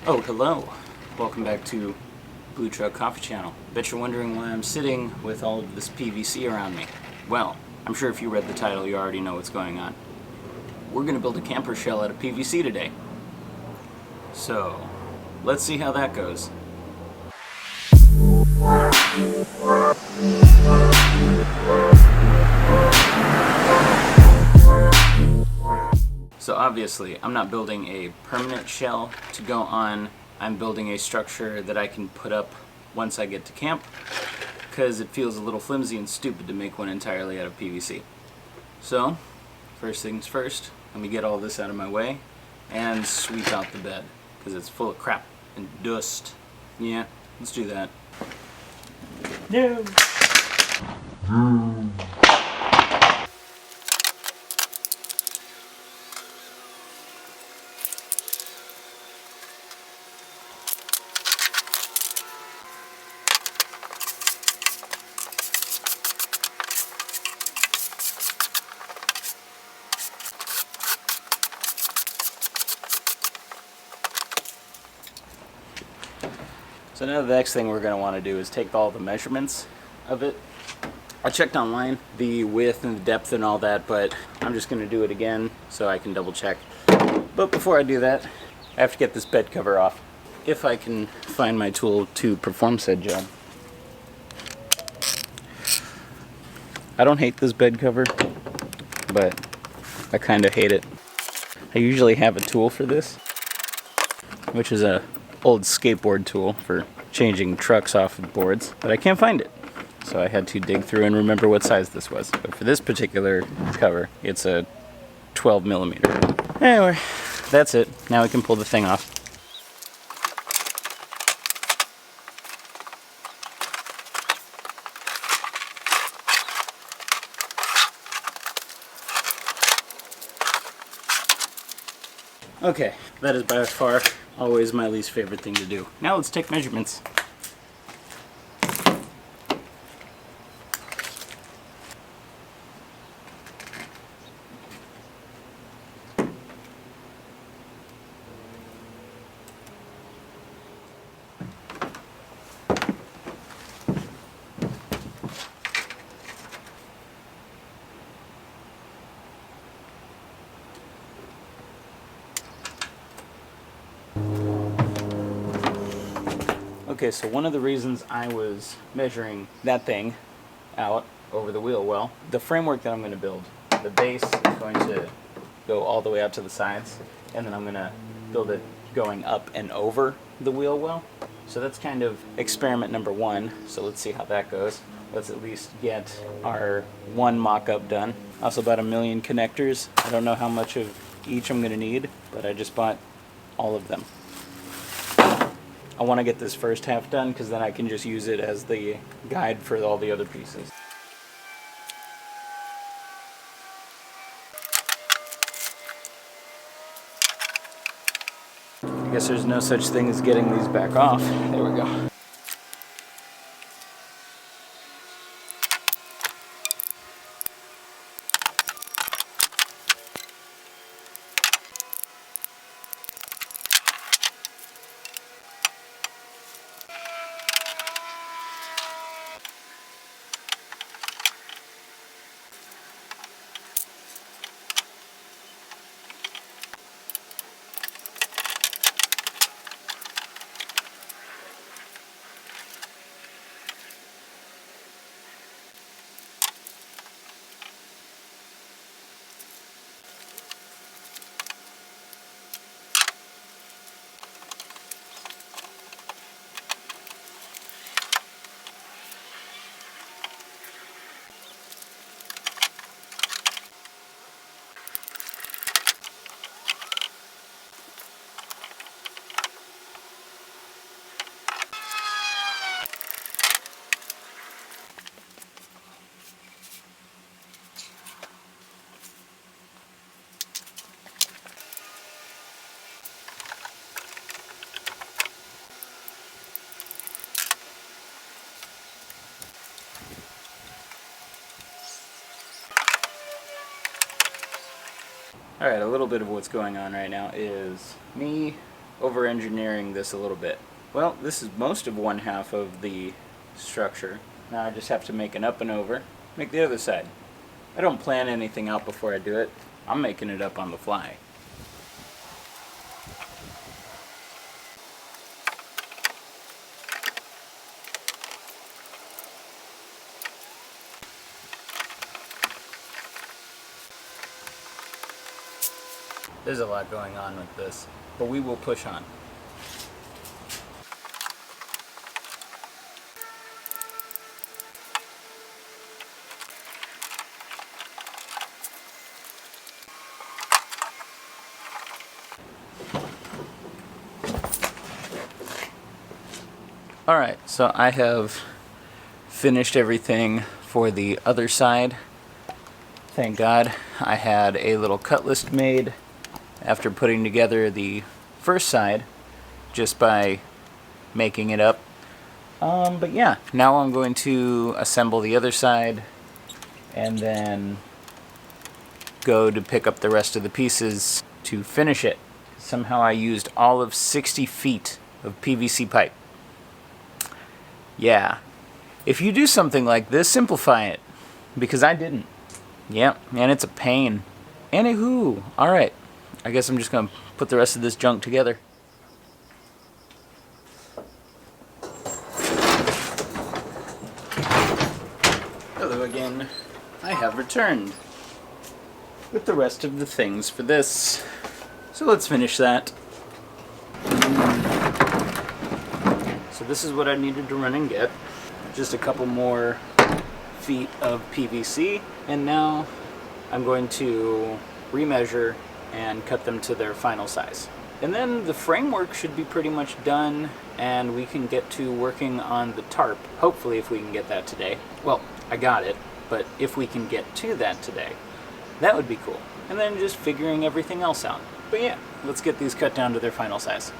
Oh, hello. Welcome back to Blue Truck Coffee Channel. Bet you're wondering why I'm sitting with all of this PVC around me. Well, I'm sure if you read the title, you already know what's going on. We're going to build a camper shell out of PVC today. So, let's see how that goes. So obviously, I'm not building a permanent shell to go on. I'm building a structure that I can put up once I get to camp, because it feels a little flimsy and stupid to make one entirely out of PVC. So, first things first, let me get all this out of my way and sweep out the bed, because it's full of crap and dust. Yeah, let's do that. No! So now the next thing we're going to want to do is take all the measurements of it. I checked online the width and the depth and all that, but I'm just going to do it again so I can double check. But before I do that, I have to get this bed cover off, if I can find my tool to perform said job. I don't hate this bed cover, but I kind of hate it. I usually have a tool for this, which is a old skateboard tool for changing trucks off of boards, but I can't find it. So I had to dig through and remember what size this was. But for this particular cover, it's a 12 millimeter. Anyway, that's it. Now we can pull the thing off. Okay, that is by far always my least favorite thing to do. Now let's take measurements. Okay, so one of the reasons I was measuring that thing out over the wheel well, the framework that I'm going to build, the base is going to go all the way out to the sides, and then I'm going to build it going up and over the wheel well. So that's kind of experiment number one, so let's see how that goes. Let's at least get our one mock-up done. Also about 1 million connectors. I don't know how much of each I'm going to need, but I just bought all of them. I want to get this first half done because then I can just use it as the guide for all the other pieces. I guess there's no such thing as getting these back off. There we go. Alright, a little bit of what's going on right now is me over-engineering this a little bit. Well, this is most of one half of the structure. Now I just have to make an up and over, make the other side. I don't plan anything out before I do it. I'm making it up on the fly. There's a lot going on with this, but we will push on. Alright, so I have finished everything for the other side. Thank God. I had a little cut list made after putting together the first side, just by making it up. But yeah, now I'm going to assemble the other side and then go to pick up the rest of the pieces to finish it. Somehow I used all of 60 feet of PVC pipe. Yeah. If you do something like this, simplify it. Because I didn't. Yep, and it's a pain. Anywho, alright. I guess I'm just going to put the rest of this junk together. Hello again. I have returned with the rest of the things for this. So let's finish that. So this is what I needed to run and get. Just a couple more feet of PVC, and now I'm going to remeasure and cut them to their final size. And then the framework should be pretty much done, and we can get to working on the tarp, hopefully, if we can get that today. Well, I got it, but if we can get to that today, that would be cool. And then just figuring everything else out. But yeah, let's get these cut down to their final size.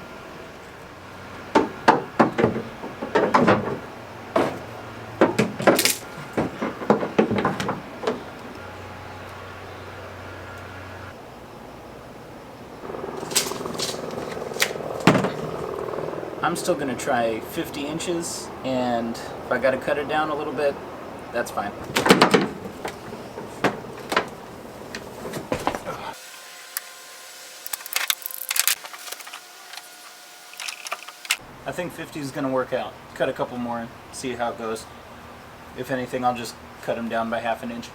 I'm still going to try 50 inches, and if I got to cut it down a little bit, that's fine. I think 50 is going to work out. Cut a couple more and see how it goes. If anything, I'll just cut them down by ½ inch.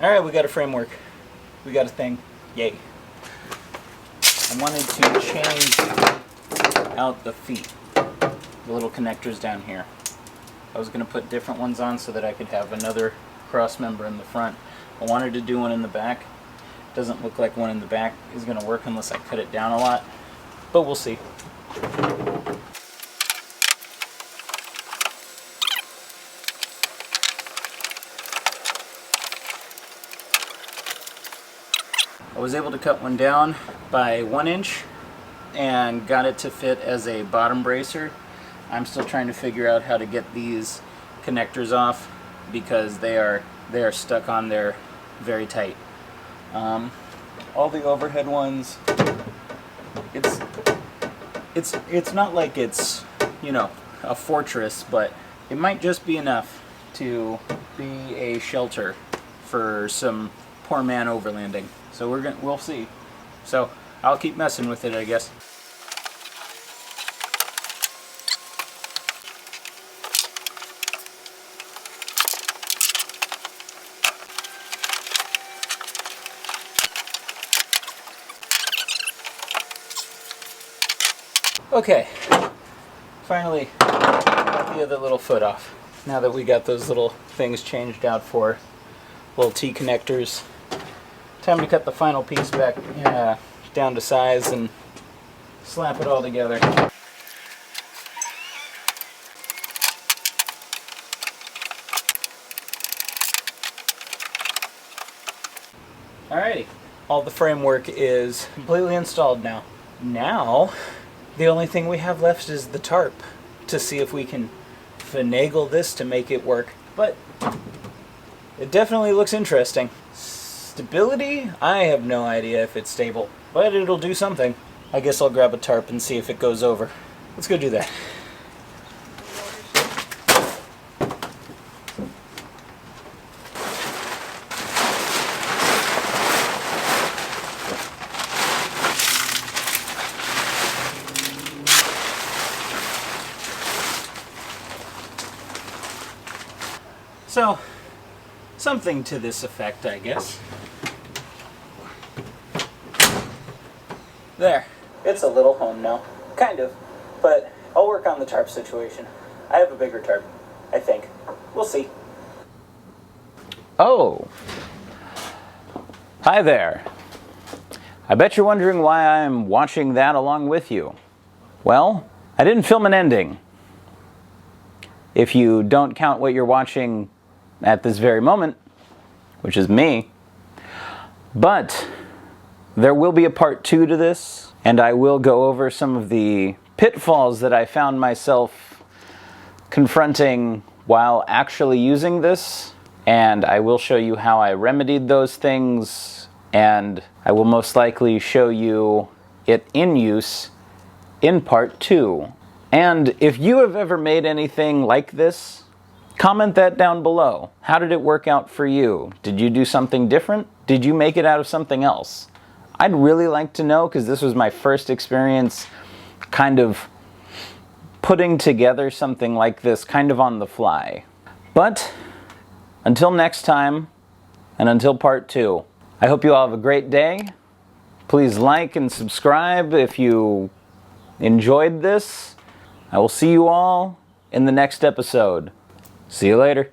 Alright, we got a framework. We got a thing. Yay. I wanted to change out the feet. The little connectors down here. I was going to put different ones on so that I could have another cross member in the front. I wanted to do one in the back. Doesn't look like one in the back is going to work unless I cut it down a lot. But we'll see. I was able to cut one down by 1 inch and got it to fit as a bottom bracer. I'm still trying to figure out how to get these connectors off because they are stuck on there very tight. All the overhead ones, it's not like it's, you know, a fortress, but it might just be enough to be a shelter for some poor man overlanding. So we'll see. So I'll keep messing with it, I guess. Okay, finally got the other little foot off. Now that we got those little things changed out for little T connectors, time to cut the final piece back down to size and slap it all together. Alrighty. All the framework is completely installed now. Now, the only thing we have left is the tarp to see if we can finagle this to make it work. But it definitely looks interesting. Stability? I have no idea if it's stable, but it'll do something. I guess I'll grab a tarp and see if it goes over. Let's go do that. So, something to this effect, I guess. There. It's a little home now. Kind of. But I'll work on the tarp situation. I have a bigger tarp, I think. We'll see. Oh. Hi there. I bet you're wondering why I'm watching that along with you. Well, I didn't film an ending. If you don't count what you're watching at this very moment, which is me. But there will be a part 2 to this, and I will go over some of the pitfalls that I found myself confronting while actually using this, and I will show you how I remedied those things, and I will most likely show you it in use in part 2. And if you have ever made anything like this, comment that down below. How did it work out for you? Did you do something different? Did you make it out of something else? I'd really like to know, because this was my first experience kind of putting together something like this kind of on the fly. But until next time, and until part 2, I hope you all have a great day. Please like and subscribe if you enjoyed this. I will see you all in the next episode. See you later.